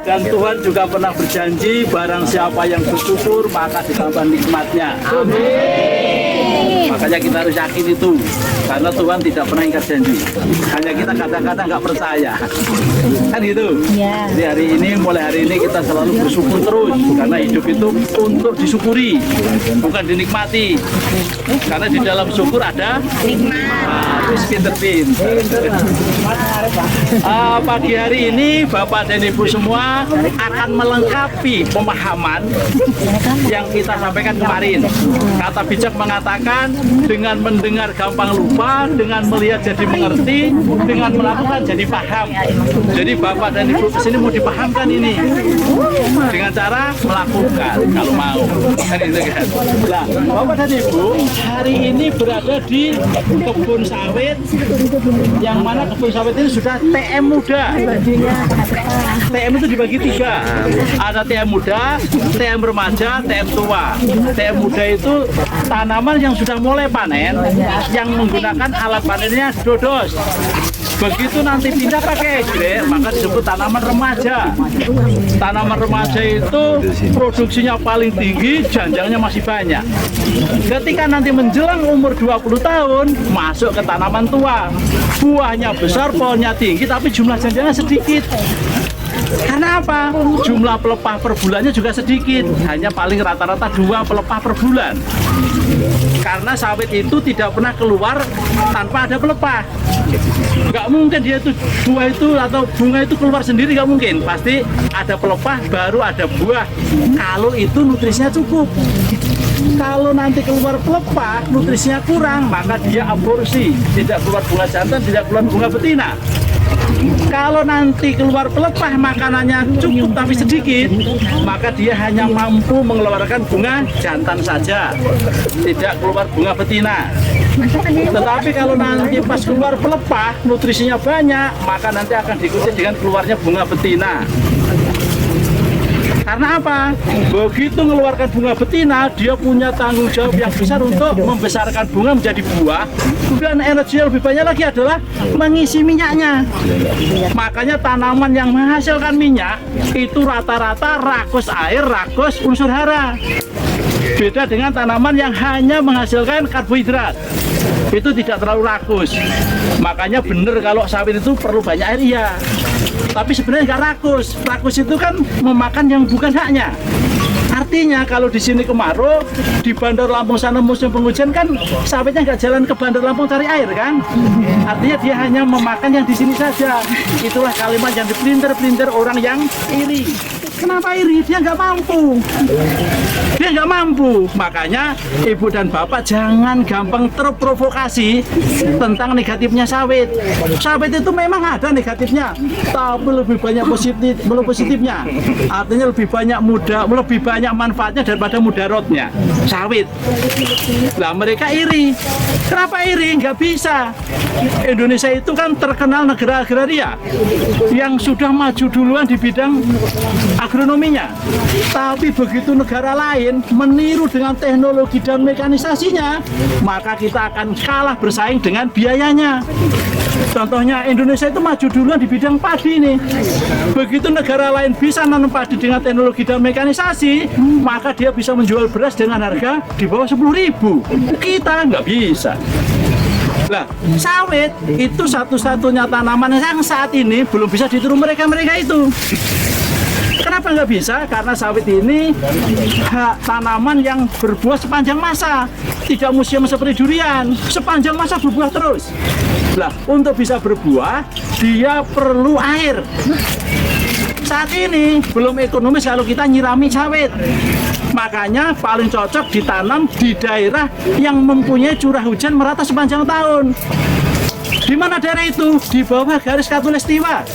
Dan Tuhan juga pernah berjanji, barang siapa yang bersyukur maka ditambah nikmatnya. Amin. Makanya kita harus yakin itu, karena Tuhan tidak pernah ingkar janji. Hanya kita kadang-kadang nggak percaya, kan gitu. Jadi hari ini, mulai hari ini kita selalu bersyukur terus, karena hidup itu untuk disyukuri, bukan dinikmati. Karena di dalam syukur ada nikmat. Terus pinter-pinter. Pagi hari ini Bapak dan Ibu semua akan melengkapi pemahaman yang kita sampaikan kemarin. Kata bijak mengatakan, dengan mendengar gampang lupa, dengan melihat jadi mengerti, dengan melakukan jadi paham. Jadi Bapak dan Ibu kesini mau dipahamkan ini dengan cara melakukan kalau mau. Kan itu kan. Nah, Bapak dan Ibu hari ini berada di kebun sawit, yang mana kebun sawit ini sudah TM muda. TM itu dibagi 3. Ada TM muda, TM remaja, TM tua. TM muda itu tanaman yang sudah mulai panen, yang menggunakan alat panennya dodos. Begitu nanti pindah pakai ejrek, maka disebut tanaman remaja. Tanaman remaja itu produksinya paling tinggi, janjangnya masih banyak. Ketika nanti menjelang umur 20 tahun, masuk ke tanaman tua. Buahnya besar, pohonnya tinggi, tapi jumlah janjangnya sedikit. Karena apa? Jumlah pelepah per bulannya juga sedikit, hanya paling rata-rata 2 pelepah per bulan. Karena sawit itu tidak pernah keluar tanpa ada pelepah. Nggak mungkin dia itu buah itu atau bunga itu keluar sendiri, nggak mungkin. Pasti ada pelepah baru ada buah. Kalau itu nutrisinya cukup. Kalau nanti keluar pelepah, nutrisinya kurang, maka dia aborsi. Tidak keluar bunga jantan, tidak keluar bunga betina. Kalau nanti keluar pelepah makanannya cukup tapi sedikit, maka dia hanya mampu mengeluarkan bunga jantan saja, tidak keluar bunga betina. Tetapi kalau nanti pas keluar pelepah nutrisinya banyak, maka nanti akan diikuti dengan keluarnya bunga betina. Karena apa? Begitu mengeluarkan bunga betina, dia punya tanggung jawab yang besar untuk membesarkan bunga menjadi buah. Dan energi yang lebih banyak lagi adalah mengisi minyaknya. Makanya tanaman yang menghasilkan minyak itu rata-rata rakus air, rakus unsur hara. Beda dengan tanaman yang hanya menghasilkan karbohidrat. Itu tidak terlalu rakus. Makanya benar kalau sawit itu perlu banyak air, iya. Tapi sebenarnya nggak rakus. Rakus itu kan memakan yang bukan haknya. Artinya kalau di sini kemarau, di Bandar Lampung sana musim penghujan kan sawitnya nggak jalan ke Bandar Lampung cari air kan? Artinya dia hanya memakan yang di sini saja. Itulah kalimat yang dipelintir-pelintir orang yang iri. Kenapa iri? Dia nggak mampu. Dia nggak mampu. Makanya ibu dan bapak jangan gampang terprovokasi tentang negatifnya sawit. Sawit itu memang ada negatifnya, tapi lebih banyak positifnya. Artinya lebih banyak lebih banyak manfaatnya daripada mudaratnya. Sawit. Nah mereka iri. Kenapa iri? Nggak bisa. Indonesia itu kan terkenal negara agraria yang sudah maju duluan di bidang agronominya. Tapi begitu negara lain meniru dengan teknologi dan mekanisasinya, maka kita akan kalah bersaing dengan biayanya. Contohnya Indonesia itu maju duluan di bidang padi nih. Begitu negara lain bisa nanam padi dengan teknologi dan mekanisasi, maka dia bisa menjual beras dengan harga di bawah 10.000. Kita nggak bisa. Nah, sawit itu satu-satunya tanaman yang saat ini belum bisa ditiru mereka itu. Kenapa nggak bisa? Karena sawit ini tanaman yang berbuah sepanjang masa, tidak musim seperti durian, sepanjang masa berbuah terus. Nah, untuk bisa berbuah, dia perlu air. Saat ini belum ekonomis kalau kita nyirami sawit. Makanya paling cocok ditanam di daerah yang mempunyai curah hujan merata sepanjang tahun. Di mana daerah itu? Di bawah garis khatulistiwa.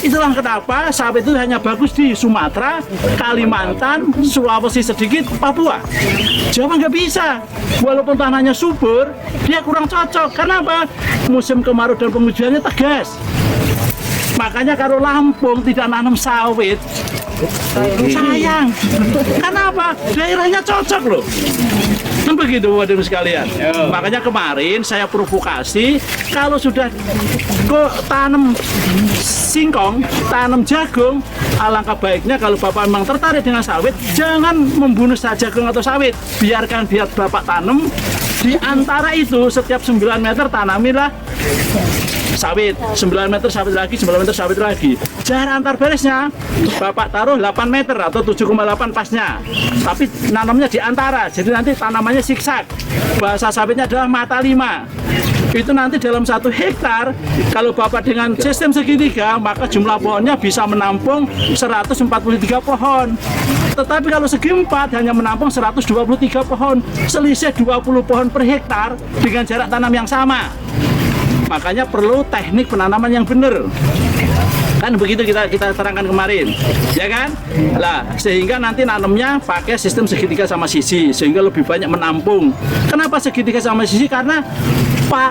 Itulah kenapa sawit itu hanya bagus di Sumatera, Kalimantan, Sulawesi sedikit, Papua. Jawa nggak bisa. Walaupun tanahnya subur, dia kurang cocok. Kenapa? Musim kemarau dan penghujannya tegas. Makanya kalau Lampung tidak nanam sawit, sayang. Kenapa? Daerahnya cocok loh. Kan begitu Bapak Ibu sekalian. Makanya kemarin saya provokasi, kalau sudah kok tanam singkong, tanam jagung, alangkah baiknya kalau Bapak memang tertarik dengan sawit, jangan membunuh jagung atau sawit. Biarkan Bapak tanam, di antara itu setiap 9 meter tanamilah sawit, 9 meter sawit lagi, 9 meter sawit lagi. Jarak antar barisnya Bapak taruh 8 meter atau 7,8 pasnya. Tapi nanamnya di antara, jadi nanti tanamannya siksak. Bahasa sawitnya adalah mata 5. Itu nanti dalam 1 hektar, kalau Bapak dengan sistem segitiga, maka jumlah pohonnya bisa menampung 143 pohon. Tetapi kalau segi 4 hanya menampung 123 pohon, selisih 20 pohon per hektar dengan jarak tanam yang sama. Makanya perlu teknik penanaman yang benar. Kan begitu kita terangkan kemarin, ya kan? Lah, sehingga nanti nanamnya pakai sistem segitiga sama sisi, sehingga lebih banyak menampung. Kenapa segitiga sama sisi? Karena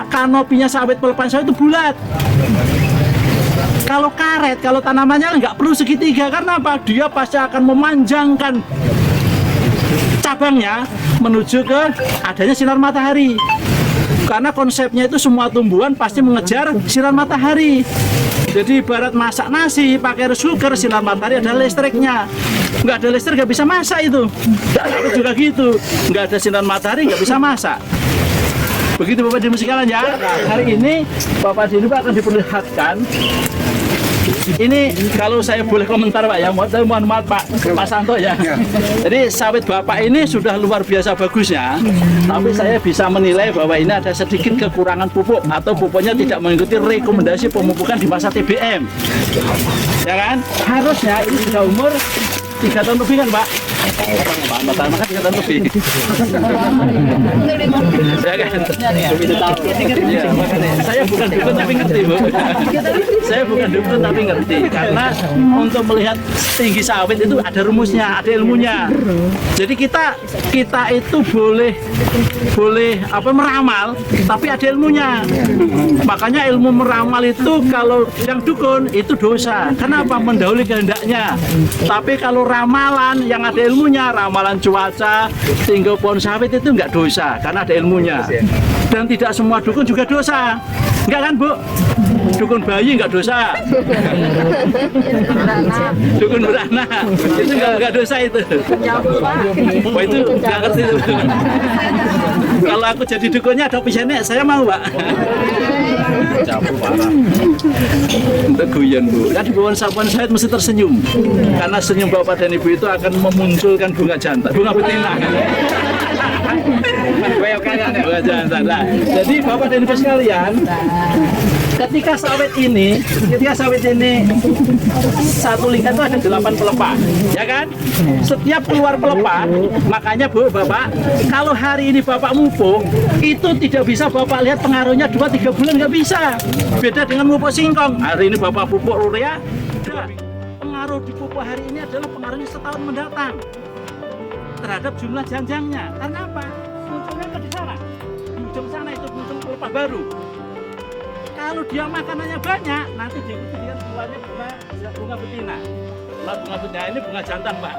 kanopinya sawit, pelepan sawit itu bulat. Kalau karet, kalau tanamannya nggak perlu segitiga, karena apa? Dia pasti akan memanjangkan cabangnya menuju ke adanya sinar matahari. Karena konsepnya itu semua tumbuhan pasti mengejar sinar matahari. Jadi ibarat masak nasi pakai rice cooker, sinar matahari adalah listriknya. Nggak ada listrik nggak bisa masak itu. Nggak juga gitu. Nggak ada sinar matahari nggak bisa masak. Begitu Bapak Ibu sekalian ya. Hari ini Bapak Ibu akan diperlihatkan. Ini kalau saya boleh komentar Pak ya, mohon maaf Pak Santo ya. Jadi sawit Bapak ini sudah luar biasa bagusnya, tapi saya bisa menilai bahwa ini ada sedikit kekurangan pupuk atau pupuknya tidak mengikuti rekomendasi pemupukan di masa TBM. Ya kan? Harusnya ini sudah umur 3 tahun lebih kan Pak? Maka 3 tahun lebih. Ya kan? Ya, saya bukan dukun tapi ngerti Bu. Saya bukan dukun tapi ngerti. Karena untuk melihat tinggi sawit itu ada rumusnya, ada ilmunya. Jadi kita itu boleh meramal, tapi ada ilmunya. Makanya ilmu meramal itu kalau yang dukun itu dosa. Kenapa? Mendahului kehendaknya. Tapi kalau ramalan yang ada ilmunya, ramalan cuaca, tinggal pohon sawit itu enggak dosa karena ada ilmunya. Dan tidak semua dukun juga dosa. Enggak kan, Bu? Dukun bayi enggak dosa. Dukun beranak itu enggak dosa itu. Wah, itu enggak ngerti itu. Kalau aku jadi dukunnya ada opsinya, saya mau Pak. Untuk guyon Bu. Kan di bawah sapuan saya mesti tersenyum. Karena senyum Bapak dan Ibu itu akan memunculkan bunga jantan, bunga betina. Bunga jantan. Nah, jadi Bapak dan Ibu sekalian, ketika sawit ini satu lingkar itu ada 8 pelepah, ya kan? Setiap keluar pelepah, makanya Bu, Bapak, kalau hari ini Bapak mupuk, itu tidak bisa Bapak lihat pengaruhnya 2-3 bulan, nggak bisa. Beda dengan mupuk singkong. Hari ini Bapak pupuk urea, pengaruh di pupuk hari ini adalah pengaruhnya setahun mendatang terhadap jumlah janjangnya. Karena apa? Munculnya ke di sana, di ujung sana itu muncul pelepah baru. Kalau dia makanannya banyak, nanti diikuti dengan keluarnya bunga betina. Kalau bunga betina ini bunga jantan, Pak.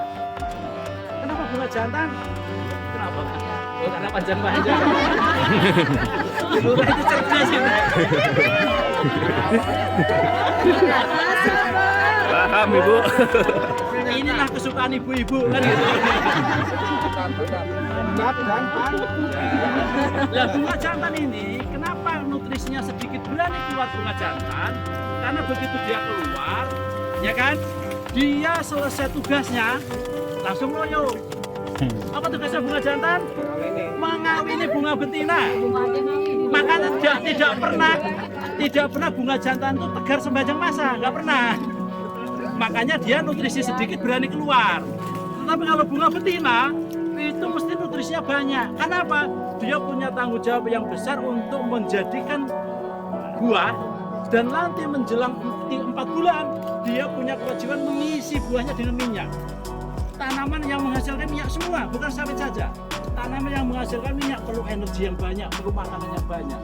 Kenapa bunga jantan? Kenapa? Oh, karena panjang-panjang. Lurah itu cerdas itu. Paham Ibu. Inilah kesukaan ibu-ibu kan gitu. Lah bunga jantan ini kenapa nutrisinya sedikit berani keluar bunga jantan? Karena begitu dia keluar, ya kan? Dia selesai tugasnya langsung loyo. Apa tugasnya bunga jantan? Mengawini bunga betina. Makanya tidak pernah bunga jantan itu tegar sepanjang masa, nggak pernah. Makanya dia nutrisi sedikit berani keluar. Tapi kalau bunga betina itu mesti nutrisinya banyak. Kenapa? Dia punya tanggung jawab yang besar untuk menjadikan buah, dan nanti menjelang 4 bulan dia punya kewajiban mengisi buahnya dengan minyak. Tanaman yang menghasilkan minyak semua, bukan sawit saja. Tanaman yang menghasilkan minyak perlu energi yang banyak, perlu makanan yang banyak.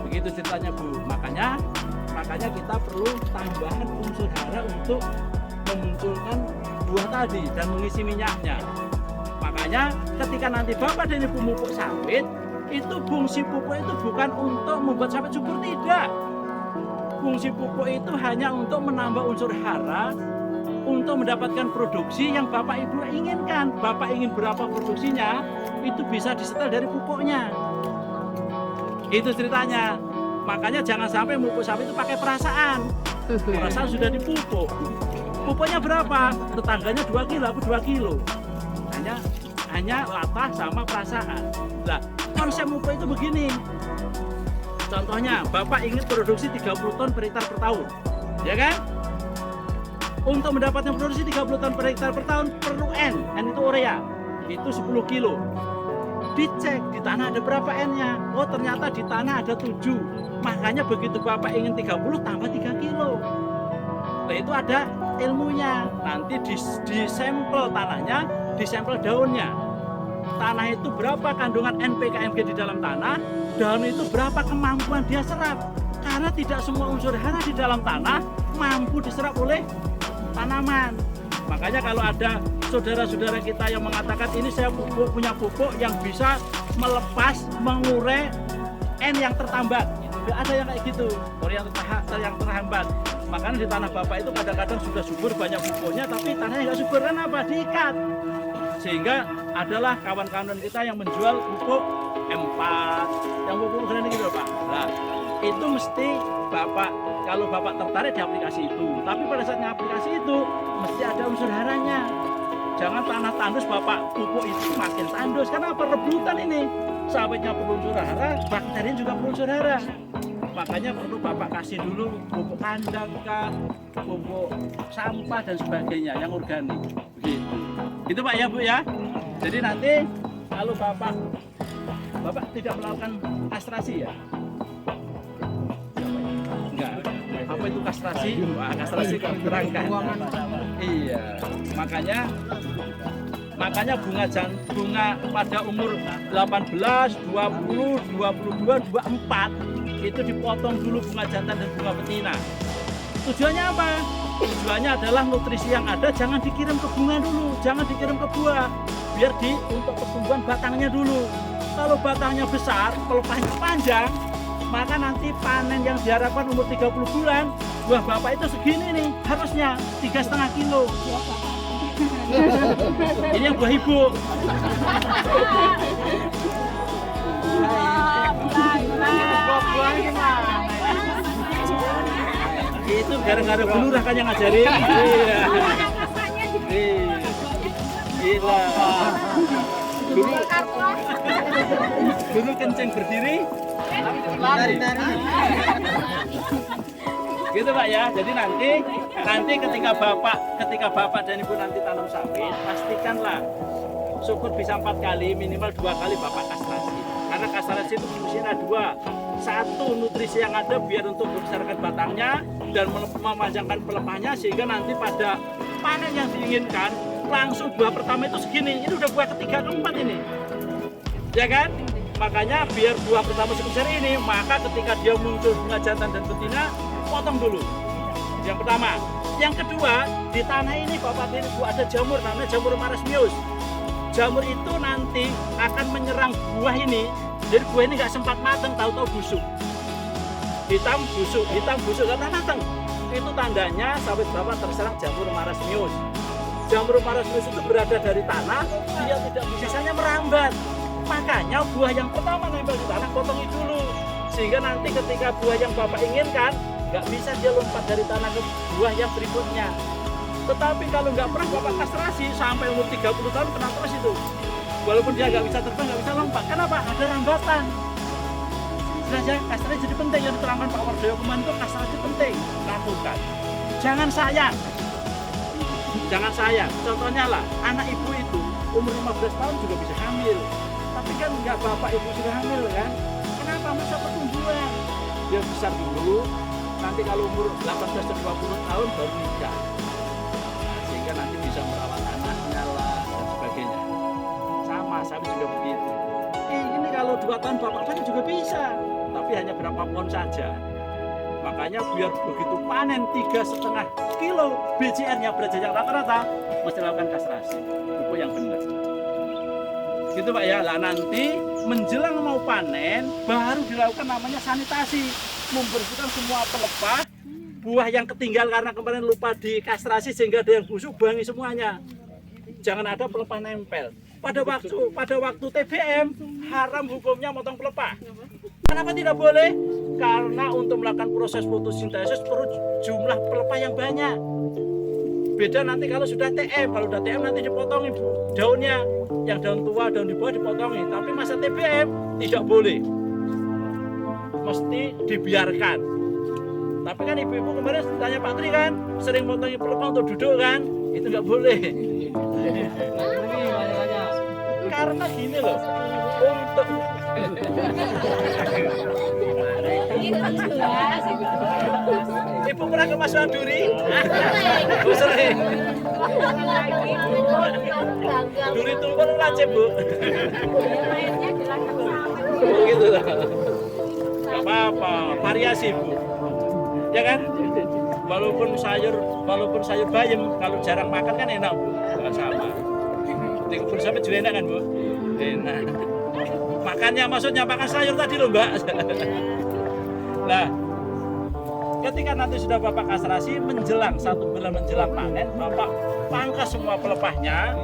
Begitu ceritanya Bu. Makanya Makanya kita perlu tambahan unsur hara untuk memunculkan buah tadi dan mengisi minyaknya. Makanya ketika nanti Bapak dan Ibu memupuk sawit, itu fungsi pupuk itu bukan untuk membuat sawit subur, tidak. Fungsi pupuk itu hanya untuk menambah unsur hara, untuk mendapatkan produksi yang Bapak Ibu inginkan. Bapak ingin berapa produksinya, itu bisa disetel dari pupuknya. Itu ceritanya. Makanya jangan sampai memupuk sawit itu pakai perasaan. Perasaan sudah dipupuk. Pupuknya berapa? Tetangganya 2 kilo, aku 2 kilo. Hanya latah sama perasaan. Nah, konsep pupuk itu begini. Contohnya, Bapak ingin produksi 30 ton per hektar per tahun. Ya kan? Untuk mendapatkan produksi 30 ton per hektar per tahun perlu N itu urea. Itu 10 kilo. Dicek di tanah ada berapa N-nya. Oh, ternyata di tanah ada 7. Makanya begitu Bapak ingin 30 tambah 3 kilo. Nah, itu ada ilmunya. Nanti di sampel tanahnya, di sampel daunnya. Tanah itu berapa kandungan NPKMG di dalam tanah, daun itu berapa kemampuan dia serap. Karena tidak semua unsur hara di dalam tanah mampu diserap oleh tanaman. Makanya kalau ada saudara-saudara kita yang mengatakan ini saya punya pupuk yang bisa melepas, mengurai N yang tertambat. Ada yang kayak gitu, yang terhambat. Makanya di tanah Bapak itu kadang-kadang sudah subur banyak pupuknya, tapi tanahnya nggak subur, kenapa? Diikat. Sehingga adalah kawan-kawan kita yang menjual pupuk M4, yang pupuk granit gitu Pak. Nah, itu mesti Bapak, kalau Bapak tertarik di aplikasi itu, tapi pada saatnya aplikasi itu mesti ada unsur haranya. Jangan tanah tandus Bapak pupuk itu makin tandus, karena apa? Rebutan ini. Sawitnya perlu unsur hara, bakteri juga perlu unsur hara. Makanya perlu Bapak kasih dulu pupuk kandang, pupuk sampah dan sebagainya yang organik. Begitu. Gitu Pak ya Bu ya. Jadi nanti kalau Bapak tidak melakukan kastrasi ya? Enggak. Apa itu kastrasi? Wah, kastrasi kami terangkan. Iya. Makanya bunga pada umur 18, 20, 22, 24 itu dipotong dulu bunga jantan dan bunga betina. Tujuannya apa? Tujuannya adalah nutrisi yang ada jangan dikirim ke bunga dulu, jangan dikirim ke buah, biar untuk pertumbuhan batangnya dulu. Kalau batangnya besar, pelepahnya panjang, maka nanti panen yang diharapkan umur 30 bulan, buah Bapak itu segini nih, harusnya 3,5 kilo. Ini yang buah Ibu. Itu gara-gara gelurah kan yang ngajarin. Iya. Gila. Dulu kenceng berdiri. Lari. Gitu Pak ya. Jadi nanti ketika Bapak dan Ibu nanti tanam sawit, pastikanlah syukur bisa 4 kali, minimal 2 kali Bapak kastrasi. Karena kastrasi itu fungsinya 2. Satu, nutrisi yang ada biar untuk membesarkan batangnya dan memanjangkan pelepahnya, sehingga nanti pada panen yang diinginkan langsung buah pertama itu segini. Ini udah buah ketiga, keempat ini. Ya kan? Makanya biar buah pertama sebesar ini, maka ketika dia muncul bunga jantan dan betina, potong dulu. Yang pertama. Yang kedua, di tanah ini Bapak Ibu ada jamur, namanya jamur marasmius. Jamur itu nanti akan menyerang buah ini. Jadi buah ini nggak sempat matang, tahu-tahu busuk. Hitam busuk karena matang. Itu tandanya sawit Bapak terserang jamur marasmius. Jamur marasmius itu berada dari tanah, dia tidak bisanya merambat. Makanya buah yang pertama nempel di tanah potongi dulu. Sehingga nanti ketika buah yang Bapak inginkan, nggak bisa dia lompat dari tanah ke buah yang berikutnya. Tetapi kalau nggak pernah Bapak kastrasi sampai umur 30 tahun kena terus itu. Walaupun dia nggak bisa terbang, nggak bisa lompat. Kenapa? Ada rambatan. Saja kastrasi jadi penting, yang diterangkan Pak Wardoyo kemarin itu kastrasi penting. Lakukan. Jangan sayang. Contohnya lah, anak ibu itu umur 15 tahun juga bisa hamil. Tapi kan nggak Bapak Ibu sudah hamil kan? Kenapa? Masa pertumbuhan. Dia besar dulu, nanti kalau umur 18 dan 20 tahun baru nikah. Nah, sehingga nanti bisa merawat anaknya lah dan sebagainya. Sama, saya juga begitu. Ini kalau 2 tahun Bapak juga bisa, tapi hanya berapa pohon saja. Makanya biar begitu panen 3,5 kilo BCR-nya berat yang rata-rata, mesti lakukan kastrasi. Pupuk yang benar. Gitu Pak ya. Lah nanti menjelang mau panen baru dilakukan namanya sanitasi, membersihkan semua pelepah, buah yang ketinggal karena kemarin lupa dikastrasi sehingga ada yang busuk, buangi semuanya. Jangan ada pelepah nempel. Pada waktu TBM haram hukumnya motong pelepah. Kenapa tidak boleh? Karena untuk melakukan proses fotosintesis perlu jumlah pelepah yang banyak. Beda nanti kalau sudah TM, kalau sudah TM nanti dipotongin daunnya, yang daun tua, daun di bawah dipotongin. Tapi masa TBM tidak boleh, mesti dibiarkan. Tapi kan ibu-ibu kemarin tanya Pak Tri kan, sering potongin pelepah untuk duduk kan, itu nggak boleh. Karena gini loh, untuk Ibu pernah ke Mas Maduri? Sering. Duri tumpul lancip Bu. Begitu lah. Gak apa-apa, variasi Bu. Ya kan? Walaupun sayur bayam, kalau jarang makan kan enak Bu. Gak sama. Dikubur sampai juga enak kan Bu? Enak. Makannya maksudnya makan sayur tadi loh Mbak. Nah, ketika nanti sudah Bapak kastrasi menjelang 1 bulan menjelang panen, Bapak pangkas semua pelepahnya.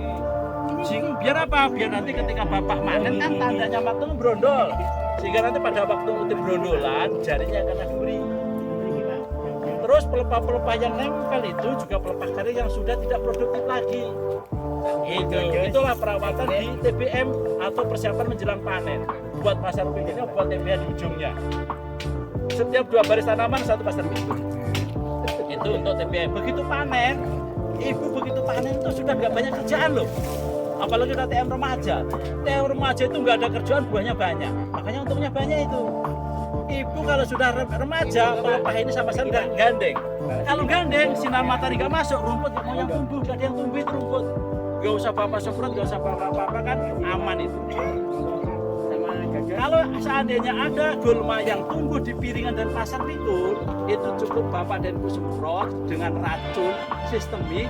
Biar apa? Biar nanti ketika Bapak manen kan tandanya matang brondol. Sehingga nanti pada waktu putih brondolan jarinya akan duri. Terus pelepah-pelepah yang nempel itu juga pelepah kering yang sudah tidak produktif lagi. Itulah perawatan di TBM atau persiapan menjelang panen. Buat pasar pinggirnya, buat TBM di ujungnya. Setiap 2 baris tanaman 1 pasar minggu. Itu untuk TBM. Begitu panen, ibu begitu panen itu sudah nggak banyak kerjaan loh. Apalagi udah TM remaja. TM remaja itu nggak ada kerjaan, buahnya banyak. Makanya untungnya banyak itu. Ibu kalau sudah remaja, pelepah ini sama sekali nggak gandeng. Kalau gandeng, sinar matahari nggak masuk, rumput nggak mau yang tumbuh, nggak ada yang tumbuh itu rumput. Nggak usah Bapak semprot, nggak usah apa-apa kan aman itu. Kalau seandainya ada gulma yang tumbuh di piringan dan pasar pikul, itu cukup Bapak dan Ibu semprot dengan racun sistemik.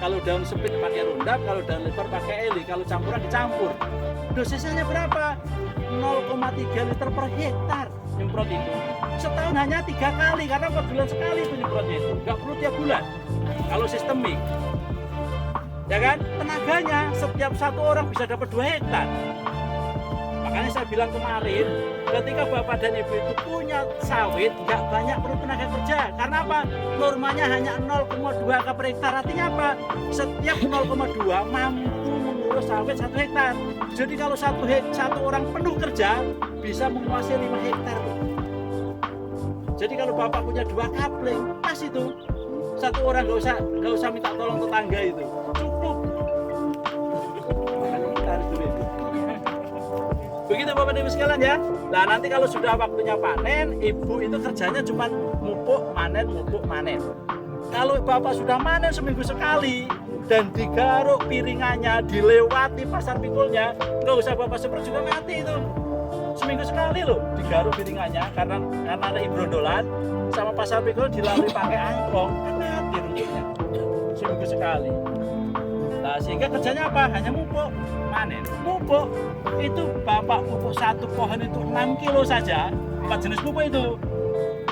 Kalau daun sempit pakai rondap, kalau daun lebar pakai eli, kalau campuran dicampur. Dosisnya berapa? 0,3 liter per hektar nyemprot itu. Setahun hanya 3 kali karena 4 bulan sekali itu nyemprotnya itu. Nggak perlu tiap bulan. Kalau sistemik, ya kan? Tenaganya setiap 1 orang bisa dapat 2 hektar. Makanya saya bilang kemarin, ketika Bapak dan Ibu itu punya sawit, nggak banyak perlu tenaga kerja. Karena apa? Normanya hanya 0,2 per hektar. Artinya apa? Setiap 0,2 mampu mengurus sawit 1 hektar. Jadi kalau satu orang penuh kerja, bisa menguasai 5 hektar. Jadi kalau Bapak punya 2 kapling, pas itu. 1 orang nggak usah minta tolong tetangga itu. Cukup. Begitu Bapak Ibu sekalian ya. Nah nanti kalau sudah waktunya panen, ibu itu kerjanya cuma mupuk manen. Kalau Bapak sudah manen seminggu sekali dan digaruk piringannya, dilewati pasar pikulnya, nggak usah Bapak semprot juga mati itu. Seminggu sekali loh digaruk piringannya karena ada ibrondolan sama pasar pikul dilalui pakai angkong, kan mati rumputnya. Seminggu sekali. Nah, sehingga kerjanya apa? Hanya mupuk, manen. Mupuk itu Bapak pupuk 1 pohon itu 6 kilo saja. 4 jenis pupuk itu.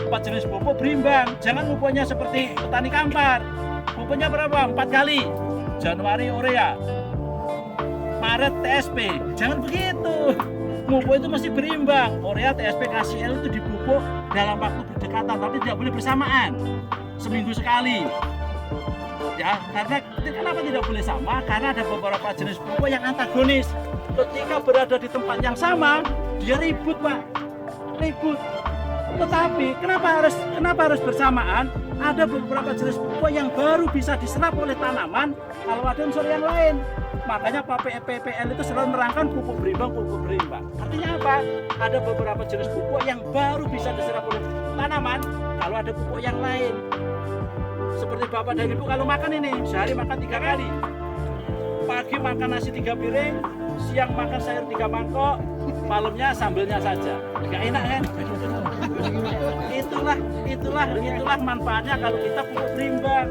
4 jenis pupuk berimbang. Jangan pupuknya seperti petani kampar. Pupuknya berapa? 4 kali. Januari urea, Maret TSP. Jangan begitu. Pupuk itu mesti berimbang. Urea, TSP, KCL itu dipupuk dalam waktu berdekatan, tapi tidak boleh bersamaan. Seminggu sekali. Ya, karena kenapa tidak boleh sama? Karena ada beberapa jenis pupuk yang antagonis. Ketika berada di tempat yang sama, dia ribut, Pak. Ribut. Tetapi kenapa harus bersamaan? Ada beberapa jenis pupuk yang baru bisa diserap oleh tanaman kalau ada unsur yang lain. Makanya PPL itu selalu menerangkan pupuk berimbang. Artinya apa? Ada beberapa jenis pupuk yang baru bisa diserap oleh tanaman kalau ada pupuk yang lain. Seperti Bapak dan Ibu kalau makan ini, sehari makan 3 kali. Pagi makan nasi 3 piring, siang makan sayur 3 mangkok, malamnya sambelnya saja. Gak enak kan? itulah manfaatnya kalau kita pupuk berimbang.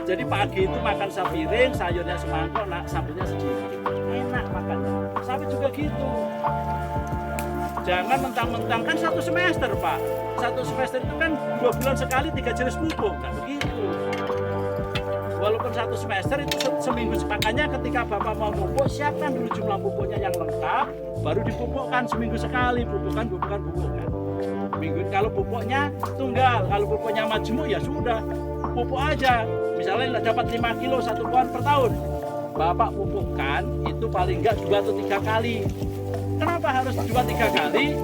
Jadi pagi itu makan sepiring, sayurnya semangkok, sambelnya sedikit, enak makan. Sapi juga gitu. Jangan mentang-mentang kan 1 semester Pak. 1 semester itu kan 2 bulan sekali 3 jenis pupuk, nggak begitu. Walaupun 1 semester itu seminggu, makanya ketika Bapak mau pupuk, siapkan dulu jumlah pupuknya yang lengkap, baru dipupukkan seminggu sekali, pupukan. Minggu kalau pupuknya tunggal, kalau pupuknya majemuk ya sudah, pupuk aja. Misalnya dapat 5 kilo 1 pohon per tahun, Bapak pupukkan itu paling enggak 2 atau 3 kali. Kenapa harus 2-3 kali?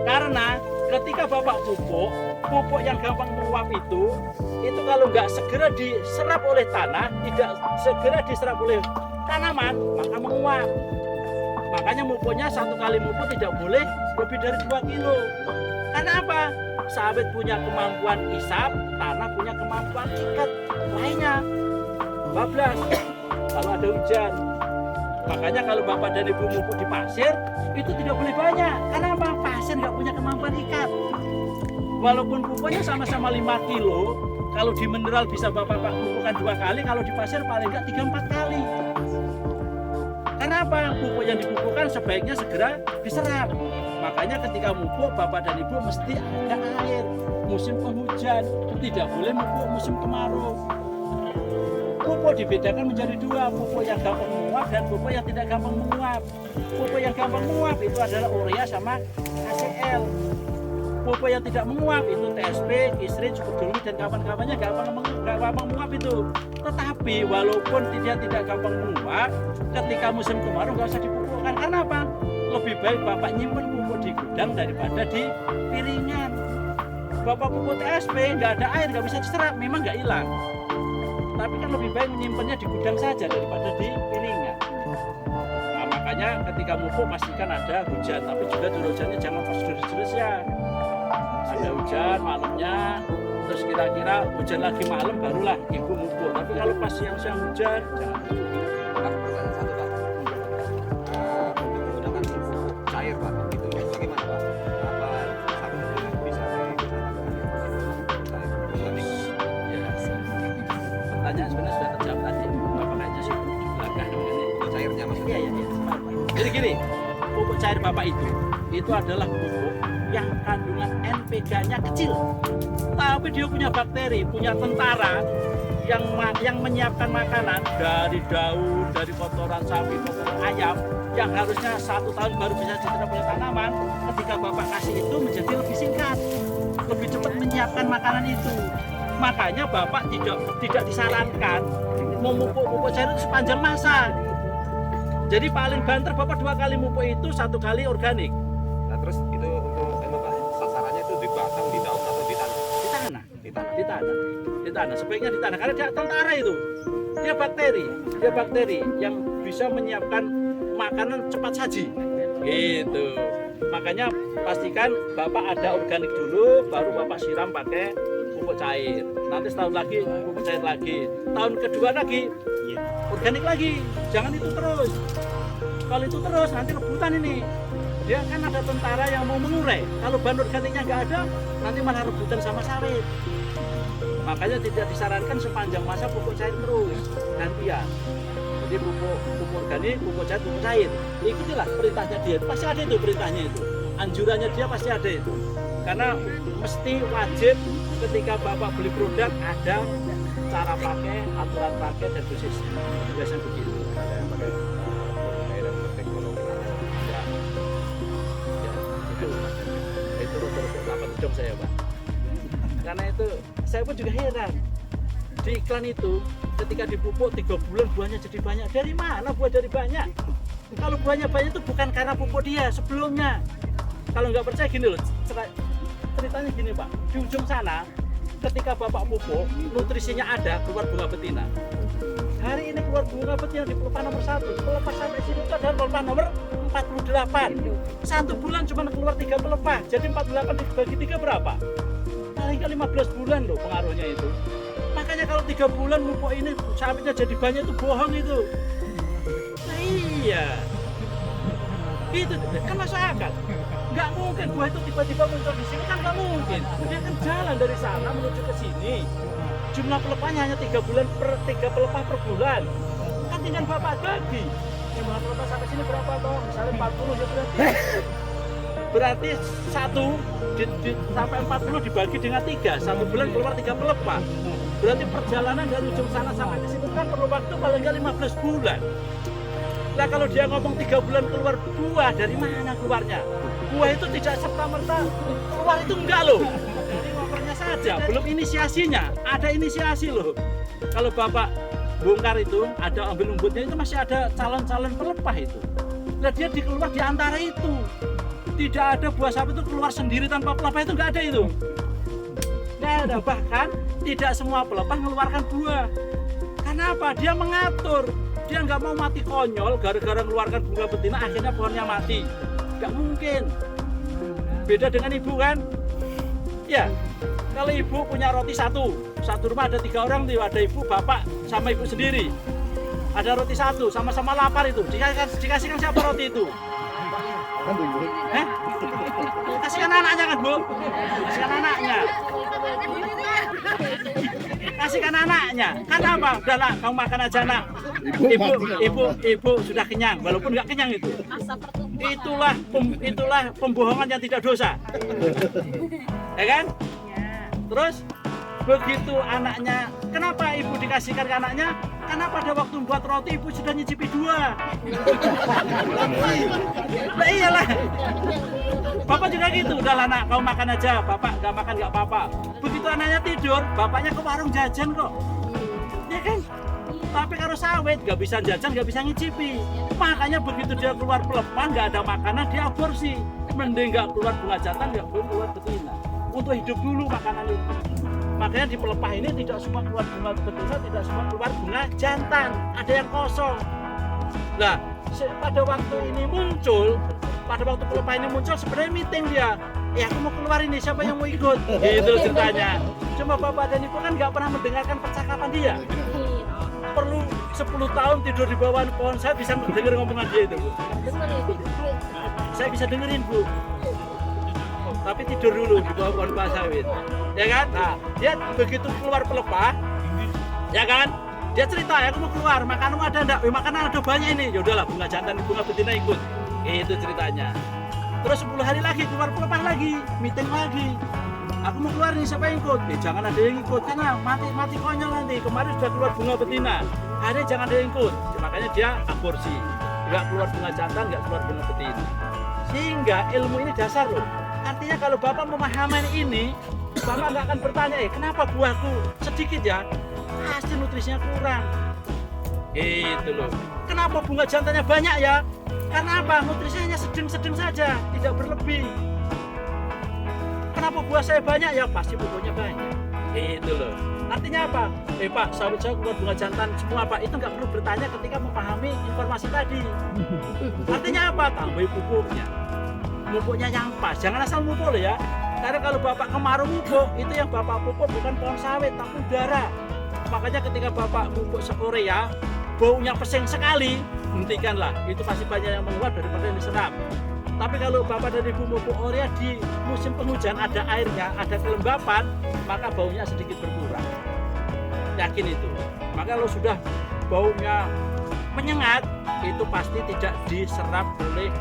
Karena ketika Bapak pupuk yang gampang menguap itu kalau nggak segera diserap oleh tanah, tidak segera diserap oleh tanaman, maka menguap. Makanya pupuknya 1 kali pupuk tidak boleh lebih dari 2 kilo. Karena apa? Sawit punya kemampuan isap, tanah punya kemampuan ikat lainnya. Bablas kalau ada hujan. Makanya kalau Bapak dan Ibu pupuk di pasir itu tidak boleh banyak. Karena apa? Pasir nggak punya kemampuan ikat. Walaupun pupuknya sama-sama 5 kilo, kalau di mineral bisa Bapak pupukkan 2 kali, kalau di pasir paling nggak 3-4 kali. Karena apa? Pupuk yang dipupukkan sebaiknya segera diserap. Makanya ketika pupuk, Bapak dan Ibu mesti ada air. Musim penghujan, tidak boleh pupuk musim kemarau. Pupuk dibedakan menjadi 2, pupuk yang gampang menguap dan pupuk yang tidak gampang menguap. Pupuk yang gampang menguap itu adalah urea sama HCl. Pupuk yang tidak menguap itu TSP, Kisrin, cukup dulu dan kawan-kawannya gampang menguap itu. Tetapi walaupun tidak gampang menguap, ketika musim kemarau nggak usah dipupukkan. Karena apa? Lebih baik Bapak nyimpen pupuk di gudang daripada di piringan. Bapak pupuk TSP nggak ada air, nggak bisa diserap, memang nggak hilang. Tapi kan lebih baik menyimpannya di gudang saja daripada di piringan. Nah, makanya ketika pupuk pastikan ada hujan, tapi juga hujannya jangan pas deras ya. Ada hujan malamnya, terus kira-kira hujan lagi malam barulah Ibu pupuk. Tapi kalau pas siang-siang hujan, jangan. Pertanyaan 1 Pak, untuk menggunakan pupuk cair Pak, itu bagaimana Pak? Apa sapi bisa digunakan dengan Pertanyaan sebenarnya sudah terjawab tadi. Bapak kayaknya sih di belakang cairnya maksudnya? Iya. Jadi gini, pupuk cair Bapak itu adalah pupuk yang kandungan NPK-nya kecil, tapi dia punya bakteri, punya tentara yang menyiapkan makanan dari daun, dari kotoran sapi, kotoran ayam, yang harusnya 1 tahun baru bisa diserap oleh tanaman. Ketika Bapak kasih itu menjadi lebih singkat, lebih cepat menyiapkan makanan itu. Makanya Bapak tidak disarankan memupuk pupuk cair itu sepanjang masa. Jadi paling banter Bapak 2 kali mupuk itu, 1 kali organik. Nah terus itu untuk Pak, sasarannya itu di batang, di daun atau di tanah? Di tanah. Sebaiknya di tanah karena dia tentara itu. Dia bakteri yang bisa menyiapkan makanan cepat saji. Gitu. Makanya pastikan Bapak ada organik dulu, baru Bapak siram pakai pupuk cair. Nanti setahun lagi pupuk cair lagi. Tahun kedua lagi organik lagi. Jangan itu terus. Kalau itu terus nanti rebutan ini. Dia kan ada tentara yang mau mengurai. Kalau bahan organiknya nggak ada, nanti malah rebutan sama sawit. Makanya tidak disarankan sepanjang masa pupuk cair terus, gantian. Jadi pupuk organik, pupuk cair. Ikutilah perintahnya dia. Pasti ada itu perintahnya itu. Anjurannya dia pasti ada itu. Karena mesti wajib ketika Bapak beli produk ada cara pakai, aturan pakai dan dosis. Biasanya begitu. Ada yang pakai dan teknologi Ya, itu untuk dapat hidung saya Pak. Karena itu saya pun juga heran. Di iklan itu ketika dipupuk 3 bulan buahnya jadi banyak. Dari mana buah jadi banyak? Kalau buahnya banyak itu bukan karena pupuk dia sebelumnya. Kalau nggak percaya gini loh, ceritanya gini Pak. Di ujung sana ketika Bapak pupuk, nutrisinya ada, keluar bunga betina. Hari ini keluar bunga betina di pelepah nomor 1. Pelepah sampai sini itu adalah pelepah nomor 48. 1 bulan cuma keluar 3 pelepah. Jadi 48 dibagi 3 berapa? Paling nggak 15 bulan loh pengaruhnya itu. Makanya kalau 3 bulan pupuk ini sawitnya jadi banyak itu bohong itu. Nah iya. Itu kan masuk akal. Nggak mungkin buah itu tiba-tiba muncul di sini, kan nggak mungkin. Dia kan jalan dari sana menuju ke sini. Jumlah pelepahnya hanya 3 pelepah per bulan. Kan tinggal bapak bagi. Jumlah pelepah sampai sini berapa toh? Misalnya 40 ya berarti sampai 40 dibagi dengan 3. 1 bulan keluar 3 pelepah. Berarti perjalanan dari ujung sana sampai ke situ kan perlu waktu paling nggak 15 bulan. Nah kalau dia ngomong 3 bulan keluar buah, dari mana keluarnya? Buah itu tidak serta-merta keluar, itu enggak loh. Jadi ngopernya saja, belum inisiasinya. Ada inisiasi loh. Kalau bapak bongkar itu, ada ambil umbutnya, itu masih ada calon-calon pelepah itu. Nah dia dikeluar di antara itu. Tidak ada buah sapi itu keluar sendiri tanpa pelepah, itu enggak ada itu. Nah ada, bahkan tidak semua pelepah mengeluarkan buah. Kenapa? Dia mengatur. Dia nggak mau mati konyol gara-gara mengeluarkan bunga betina akhirnya pohonnya mati. Nggak mungkin. Beda dengan ibu kan? Ya, kalau ibu punya roti satu rumah ada 3 orang tuh, ada ibu, bapak, sama ibu sendiri. Ada roti satu, sama-sama lapar itu. Dikasihkan siapa roti itu? Kasihkan anaknya kan bu? Kasihkan anaknya. Kasihkan anaknya. Kan apa? Udah lah, kamu makan aja nak. Ibu sudah kenyang, walaupun nggak kenyang itu. Itulah pembohongan yang tidak dosa. Ya kan? Terus begitu anaknya, kenapa ibu dikasihkan ke anaknya? Karena pada waktu buat roti ibu sudah nyicipi 2. Nah iyalah. Bapak juga gitu, udahlah nak, kau makan aja. Bapak nggak makan nggak apa-apa. Begitu anaknya tidur, bapaknya ke warung jajan kok. Ya kan? Tapi kalau sawit nggak bisa jajan, nggak bisa ngicipi. Makanya begitu dia keluar pelepah, nggak ada makanan, dia aborsi. Mending nggak keluar bunga jantan, nggak keluar betina. Untuk hidup dulu makanan itu. Makanya di pelepah ini tidak semua keluar bunga betina, tidak semua keluar bunga jantan. Ada yang kosong. Nah, pada waktu ini muncul, pada waktu pelepah ini muncul, sebenarnya meeting dia. Aku mau keluar ini, siapa yang mau ikut? Gitu ceritanya. Cuma bapak dan ibu kan nggak pernah mendengarkan percakapan dia. Perlu 10 tahun tidur di bawah pohon, saya bisa mendengar ngomongan dia itu, Bu. Saya bisa dengerin, Bu. Tapi tidur dulu di bawah pohon sawit. Ya kan? Nah, dia begitu keluar pelepah, ya kan? Dia cerita, aku mau keluar, makananmu ada enggak? Makanan ada banyak ini. Ya udahlah, bunga jantan, bunga betina ikut. Itu ceritanya. Terus 10 hari lagi keluar pelepah lagi, meeting lagi. Aku mau keluar nih, siapa yang ikut? Jangan ada yang ikut, karena mati konyol nanti. Kemarin sudah keluar bunga betina, hari jangan ada yang ikut. Makanya dia aborsi, nggak keluar bunga jantan, nggak keluar bunga betina. Sehingga ilmu ini dasar loh. Artinya kalau bapak memahami ini, bapak nggak akan bertanya, kenapa buahku sedikit ya? Pasti nutrisinya kurang. Itu loh. Kenapa bunga jantannya banyak ya? Karena apa? Nutrisinya sedang-sedang saja, tidak berlebih. Kenapa buah saya banyak ya? Pasti pupuknya banyak. Itu loh. Artinya apa? Pak, sawit saya keluar bunga jantan semua Pak. Itu nggak perlu bertanya ketika memahami informasi tadi. Artinya apa? Tambah pupuknya. Pupuknya yang pas. Jangan asal pupuk loh ya. Karena kalau bapak kemarau pupuk, itu yang bapak pupuk bukan pohon sawit, tapi udara. Makanya ketika bapak pupuk se-Korea, baunya pesing sekali, hentikanlah. Itu pasti banyak yang menguap daripada yang diserap. Tapi kalau bapak dan ibu pupuk urea di musim penghujan, ada airnya, ada kelembapan, maka baunya sedikit berkurang. Yakin itu. Maka kalau sudah baunya menyengat, itu pasti tidak diserap oleh